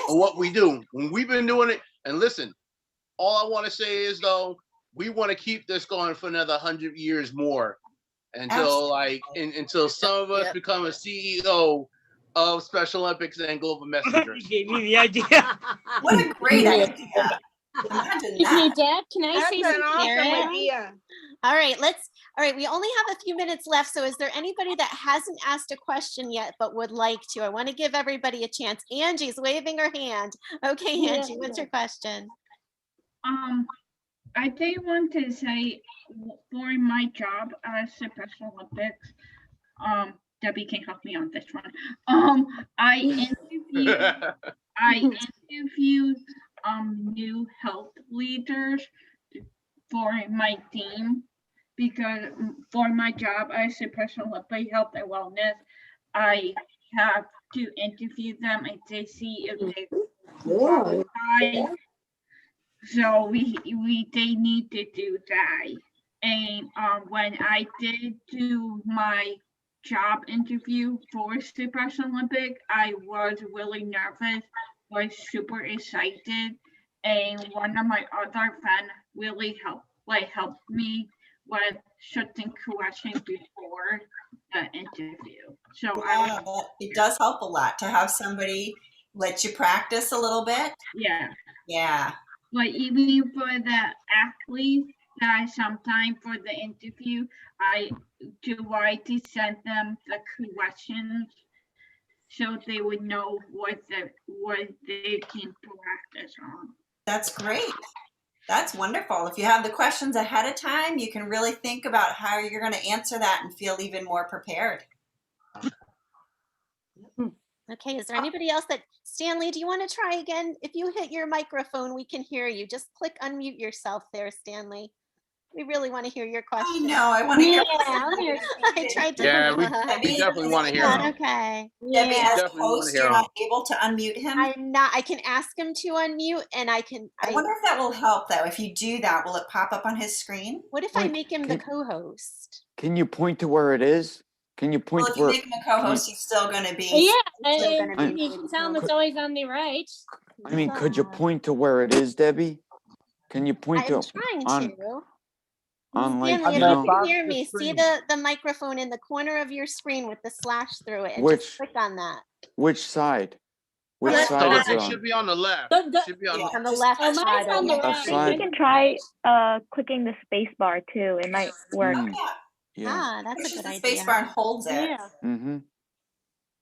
in what we do. When we've been doing it, and listen, all I want to say is though, we want to keep this going for another 100 years more. Until until some of us become a CEO of Special Olympics and global messengers. Gave me the idea. What a great idea. Imagine Excuse me, that. Deb, can I That's say an something? awesome Karen? idea. All right, we only have a few minutes left. So is there anybody that hasn't asked a question yet, but would like to? I want to give everybody a chance. Angie's waving her hand. Okay, Yeah. Angie, what's your question? I did want to say for my job as a Special Olympics, Debbie can help me on this one. I interviewed new health leaders for my team because for my job as a Special Olympic Health and Wellness, I have to interview them and to see if they qualify. So they need to do that. And when I did do my job interview for Special Olympic, I was really nervous, was super excited, and one of my other friends really helped me with certain questions before the interview. So It does help a lot to have somebody let you practice a little bit. Yeah. But even for the athletes, that sometimes for the interview, I try to send them the questions so they would know what they can practice on. That's great. That's wonderful. If you have the questions ahead of time, you can really think about how you're going to answer that and feel even more prepared. Okay, is there anybody else Stanley, do you want to try again? If you hit your microphone, we can hear you. Just click unmute yourself there, Stanley. We really want to hear your question. I know, I want to hear. I tried to. Yeah, we definitely want to hear him. Okay. Debbie, as Definitely wanna host, hear you're him. not able to unmute him? I'm not. I can ask him to unmute, and I wonder if that will help, though. If you do that, will it pop up on his screen? What if I make him the co-host? Can you point to where it is? Can you point Well, if to you where? make him a co-host, he's still going to be. Yeah, still gonna and be you can tell him it's always on the right. I mean, could you point to where it is, Debbie? Can you point I'm to trying to. on like Stanley, you if you know can hear me, see the microphone in the corner of your screen with the slash through it, and Which- just click on that. which side? Which Left side is it It on? should be on the left. The- Should be on On the left Oh, mine's side. on the of the right. Side. You can try clicking the space bar too. It might work. Yeah. Ah, that's a Pushes good the idea. space bar and holds it. Yeah. Mm-hmm.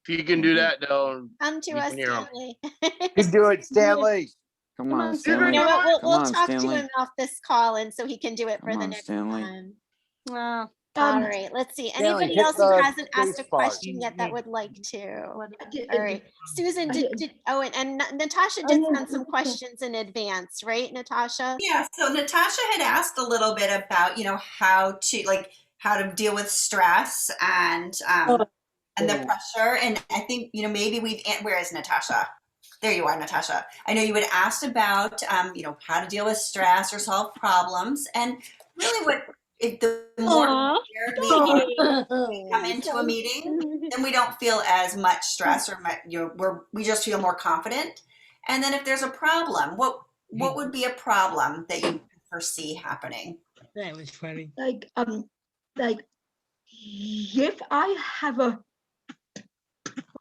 If you can do that, though, Come to you us, can hear him. Stanley. You can do it, Stanley. Come on, You Stanley. know what? Come We'll on, talk to Stanley. him off this call, and so he can do it for Come the on, next Stanley. time. All right, let's see. Stanley, Anybody hit else who the hasn't asked a space bar. question yet that would like to? All right, Susan, and Natasha did send some questions in advance, right, Natasha? Yeah, so Natasha had asked a little bit about, how to deal with stress and the pressure. And I think, maybe where is Natasha? There you are, Natasha. I know you had asked about, how to deal with stress or solve problems. And really the more prepared we come into a meeting, then we don't feel as much stress or we just feel more confident. And then if there's a problem, what would be a problem that you foresee happening? That was funny. Like if I have a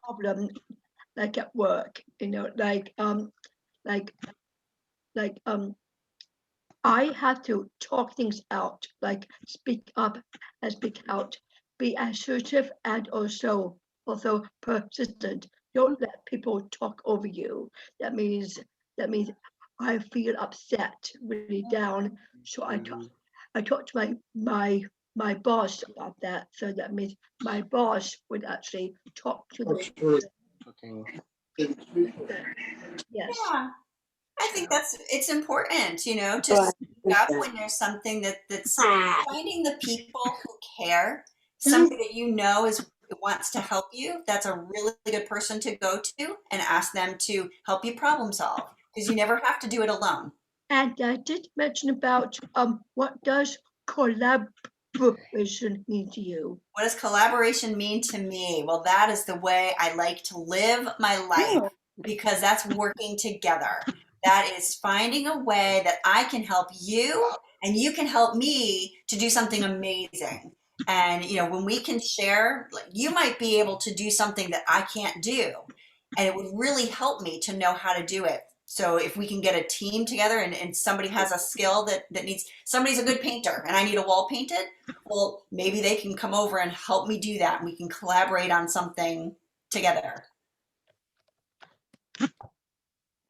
problem, like at work, like I have to talk things out, like speak up and speak out, be assertive and also persistent. Don't let people talk over you. That means I feel upset, really down. So I talk to my boss about that. So that means my boss would actually talk to the yes. Yeah. I think it's important, to speak up when there's something that's finding the people who care, somebody that wants to help you. That's a really good person to go to and ask them to help you problem solve, because you never have to do it alone. And I did mention about what does collaboration mean to you? What does collaboration mean to me? Well, that is the way I like to live my life, because that's working together. That is finding a way that I can help you and you can help me to do something amazing. And, when we can share, like, you might be able to do something that I can't do, and it would really help me to know how to do it. So if we can get a team together and somebody has a skill that needs, somebody's a good painter and I need a wall painted, well, maybe they can come over and help me do that, and we can collaborate on something together.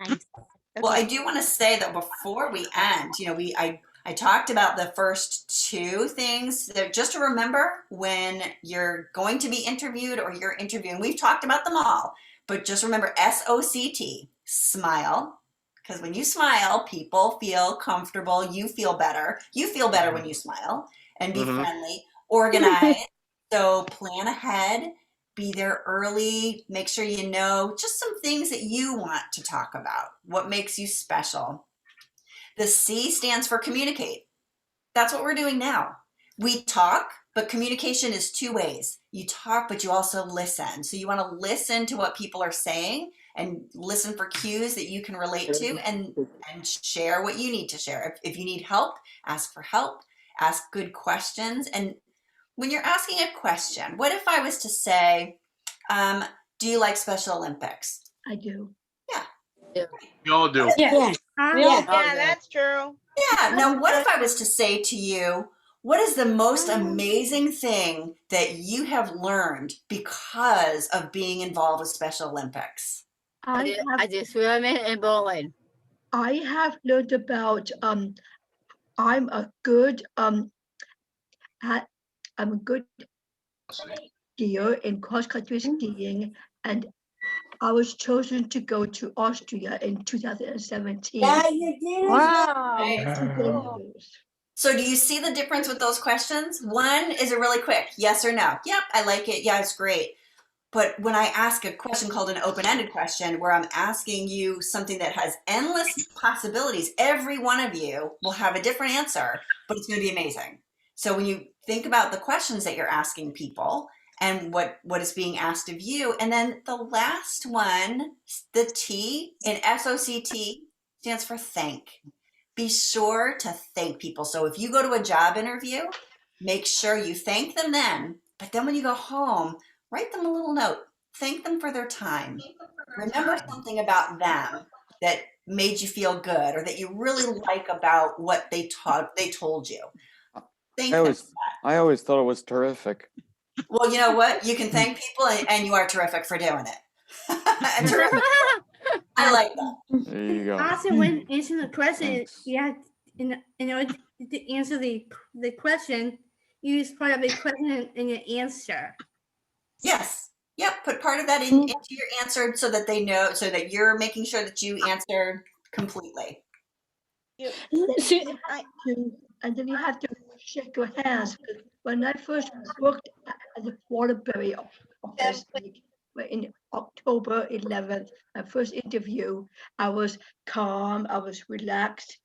Nice. Well, I do want to say that before we end, I talked about the first two things that just to remember when you're going to be interviewed or you're interviewing. We've talked about them all, but just remember SOCT, smile, because when you smile, people feel comfortable. You feel better. You feel better when you smile, and be friendly, organized. So plan ahead. Be there early, make sure you know just some things that you want to talk about, what makes you special. The C stands for communicate. That's what we're doing now. We talk, but communication is two ways. You talk, but you also listen. So you want to listen to what people are saying and listen for cues that you can relate to, and share what you need to share. If you need help, ask for help, ask good questions. And when you're asking a question, what if I was to say, do you like Special Olympics? I do. Yeah. We all do. Yeah, Yeah. that's true. Yeah. Now, what if I was to say to you, what is the most amazing thing that you have learned because of being involved with Special Olympics? I did swimming and bowling. I have learned about I'm a good skier in cross-country skiing, and I was chosen to go to Austria in 2017. Wow. So do you see the difference with those questions? One is a really quick yes or no. Yep, I like it. Yeah, it's great. But when I ask a question called an open-ended question, where I'm asking you something that has endless possibilities, every one of you will have a different answer, but it's going to be amazing. So when you think about the questions that you're asking people and what is being asked of you, and then the last one, the T in SOCT stands for thank. Be sure to thank people. So if you go to a job interview, make sure you thank them then, but then when you go home, write them a little note. Thank them for their time. Remember something about them that made you feel good, or that you really like about what they told you. Thank them. I always thought it was terrific. Well, you know what? You can thank people, and you are terrific for doing it. Terrific. I like that. There you go. Also, when answering the question, you have in order to answer the question, use part of the question in your answer. Yes. Yep. Put part of that into your answer so that they know, so that you're making sure that you answer completely. And then you have to shake your hands. When I first worked at the Waterbury office in October 11th, my first interview, I was calm, I was relaxed.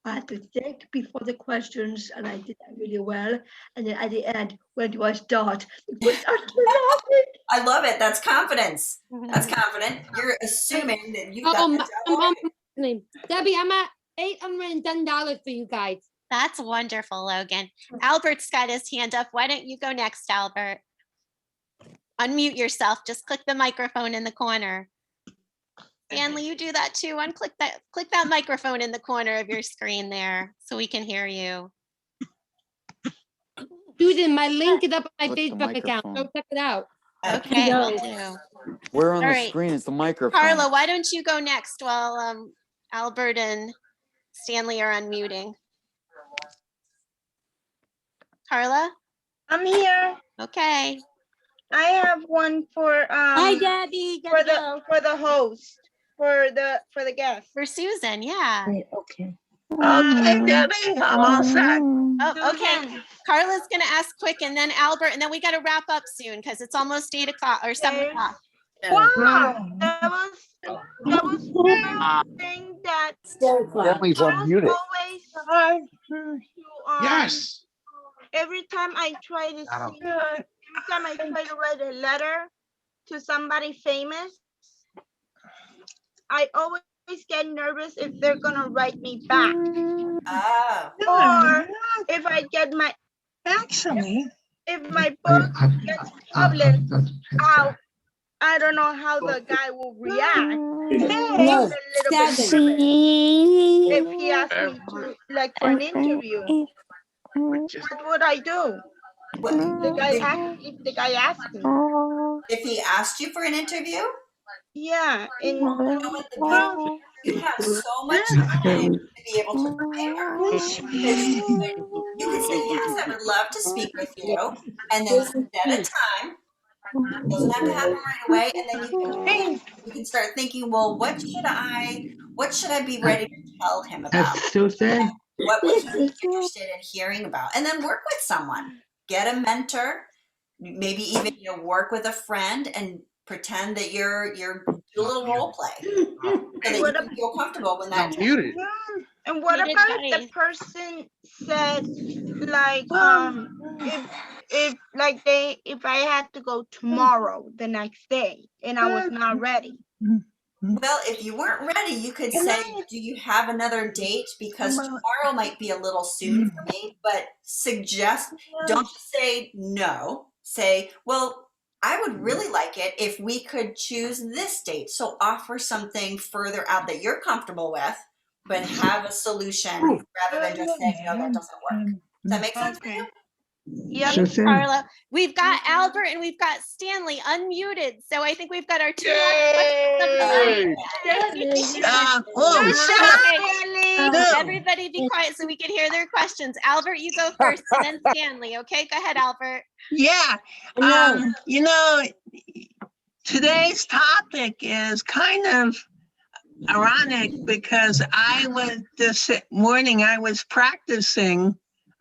I had to think before the questions, and I did that really well. And then at the end, when do I start? I love it. That's confidence. That's confident. You're assuming that you've got the job. Debbie, I'm at $810 for you guys. That's wonderful, Logan. Albert's got his hand up. Why don't you go next, Albert? Unmute yourself. Just click the microphone in the corner. Stanley, you do that too. Click that microphone in the corner of your screen there so we can hear you. Susan, my link is up on my Click the Facebook account. Go microphone. check it out. Okay, will do. Where on All the right. screen is the microphone? Carla, why don't you go next while Albert and Stanley are unmuting? Carla? I'm here. Okay. I have one for Hi, Debbie. for the host, for the guest. For Susan, yeah. Okay. Okay, Debbie, I'm all set. Oh, okay. Carla's gonna ask quick, and then Albert, and then we got to wrap up soon because it's almost 8 o'clock or 7 o'clock. Wow, that was something that Stanley's unmuted. always hard to Yes. every time I try to Got him. see, every time I try to write a letter to somebody famous, I always get nervous if they're gonna write me back. Or if I get my if my book gets published out, I don't know how the guy will react. I'm a little bit nervous if he asks me to like for an interview. What would I do? If the guy asked me. If he asked you for an interview? Yeah, and You have so much time to be able to prepare. Because you could say, yes, I would love to speak with you. And then set a time. It doesn't have to happen right away. And then you can start thinking, well, what should I be ready to tell him about? What would he be interested in hearing about? And then work with someone. Get a mentor. Maybe even work with a friend and pretend that you're do a little role play so that you can feel comfortable when that muted. And what Muted about buddy. if the person said like if I had to go tomorrow the next day and I was not ready? Well, if you weren't ready, you could say, do you have another date? Because tomorrow might be a little soon for me, but don't say no. Say, well, I would really like it if we could choose this date. So offer something further out that you're comfortable with, but have a solution rather than just saying, no, that doesn't work. Does that make sense for you? Yeah, Carla. We've got Albert and we've got Stanley unmuted. So I think we've got our two questions. Everybody be quiet so we can hear their questions. Albert, you go first and then Stanley. Okay, go ahead, Albert. Yeah. Today's topic is kind of ironic because this morning I was practicing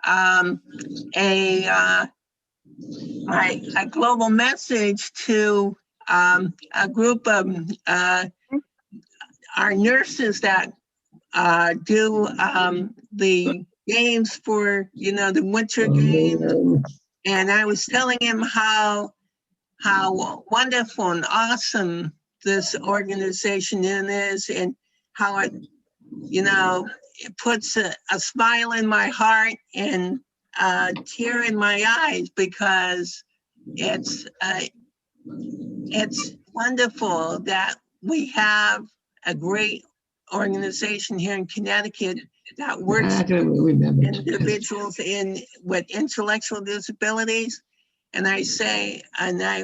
a global message to a group of our nurses that do the games for the winter games, and I was telling him how wonderful and awesome this organization is, and how it puts a smile in my heart and a tear in my eyes, because it's wonderful that we have a great organization here in Connecticut that works with individuals with intellectual disabilities. And I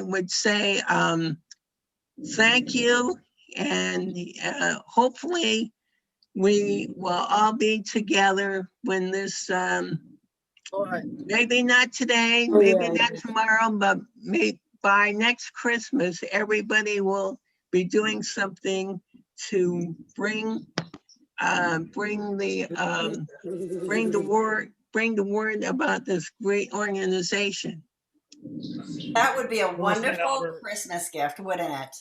would say thank you, and hopefully we will all be together when this, maybe not today, maybe not tomorrow, but by next Christmas, everybody will be doing something to bring the word about this great organization. That would be a wonderful Christmas gift, wouldn't it?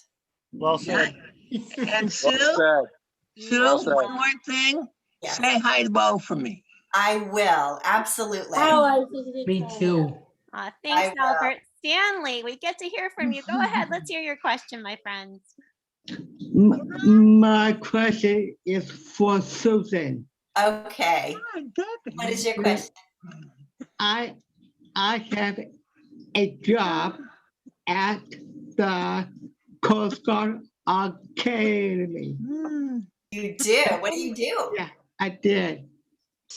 Well said. And Sue, one more thing. Yes. Say hi to Bo for me. I will, absolutely. Me too. Thanks, Albert. Stanley, we get to hear from you. Go ahead. Let's hear your question, my friends. My question is for Susan. Okay. What is your question? I have a job at the Coast Guard Academy. You do? What do you do? Yeah, I did.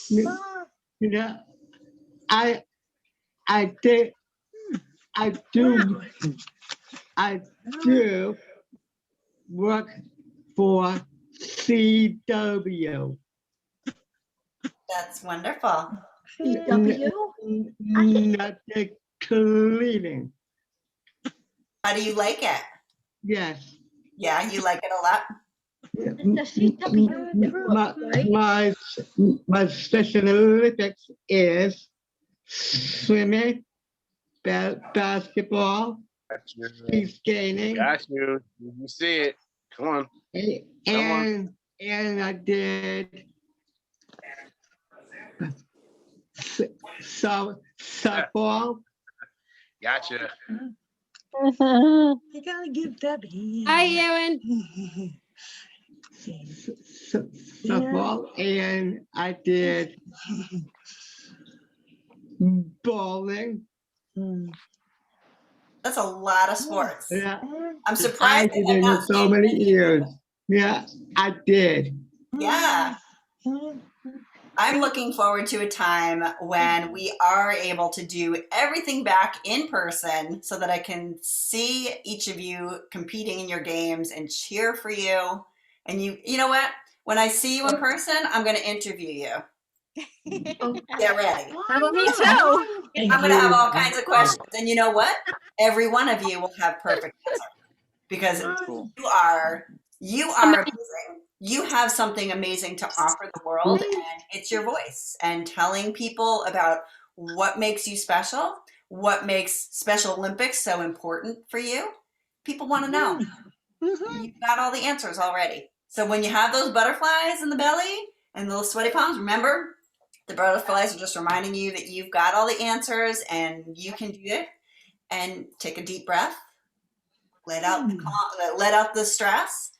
You know, I do work for CW. That's wonderful. Not the cleaning. How do you like it? Yes. Yeah, you like it a lot? My Special Olympics is swimming, basketball, speed skating, Got you. You see it. Come on. and I did softball. Gotcha. You gotta give Debbie. Hi, Erin. Softball, and I did bowling. That's a lot of sports. Yeah. I'm I surprised did that I'm it not for so many years. Yeah, I did. Yeah. I'm looking forward to a time when we are able to do everything back in person so that I can see each of you competing in your games and cheer for you. And you know what? When I see you in person, I'm going to interview you. Get ready. How about me too? I'm going to have all kinds of questions. And you know what? Every one of you will have perfect answer because you are amazing. You have something amazing to offer the world, and it's your voice and telling people about what makes you special, what makes Special Olympics so important for you. People want to know. You've got all the answers already. So when you have those butterflies in the belly and those sweaty palms, remember the butterflies are just reminding you that you've got all the answers and you can do it. And take a deep breath, let out the stress,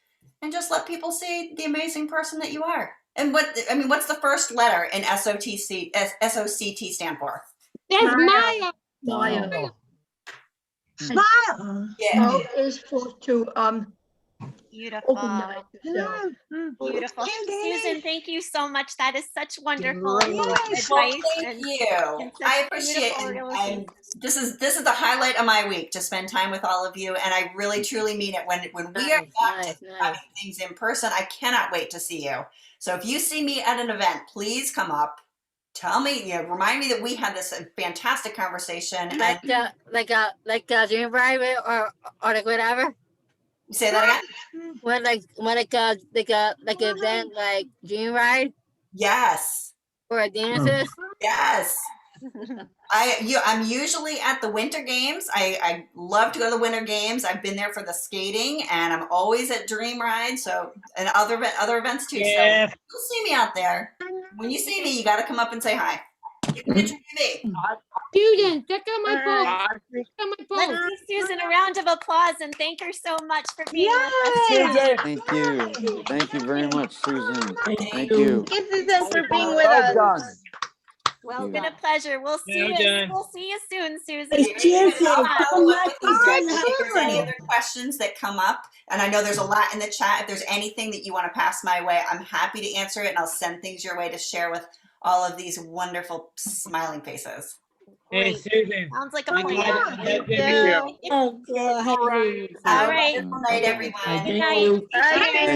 and just let people see the amazing person that you are. And what's the first letter in SOCT stand for? That's Maya. Smile. Smile. Yeah. O is for to Beautiful. open yourself. Beautiful. Susan, thank you so much. That is such wonderful advice. Well, thank and you. such I appreciate beautiful it. realization. And this is the highlight of my week to spend time with all of you. And I really truly mean it. When we are back to having things in person, I cannot wait to see you. So if you see me at an event, please come up. Tell me, remind me that we had this fantastic conversation. Like a dream private or like whatever. Say that again. When like an event like Dream Ride. Yes. Or dances. Yes. I'm usually at the Winter Games. I love to go to the Winter Games. I've been there for the skating, and I'm always at Dream Ride. So and other events too. Yeah. So you'll see me out there. When you see me, you got to come up and say hi. You can interview me. Susan, check out my phone. Check out my phone. Let's give Susan a round of applause and thank her so much for being with us today. Thank you. Thank you very much, Susan. Thank you. Thank you, Susan, for being with us. Well, it's been a pleasure. We'll see Well you. done. We'll see you soon, Susan. If there's any other questions that come up, and I know there's a lot in the chat, if there's anything that you want to pass my way, I'm happy to answer it, and I'll send things your way to share with all of these wonderful smiling faces. Hey, Susan. Sounds like a Thank plan. you. Oh, God. All right. Wonderful night, everyone. Good night. Hey.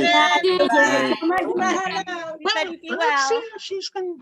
Everybody be well. She's gonna.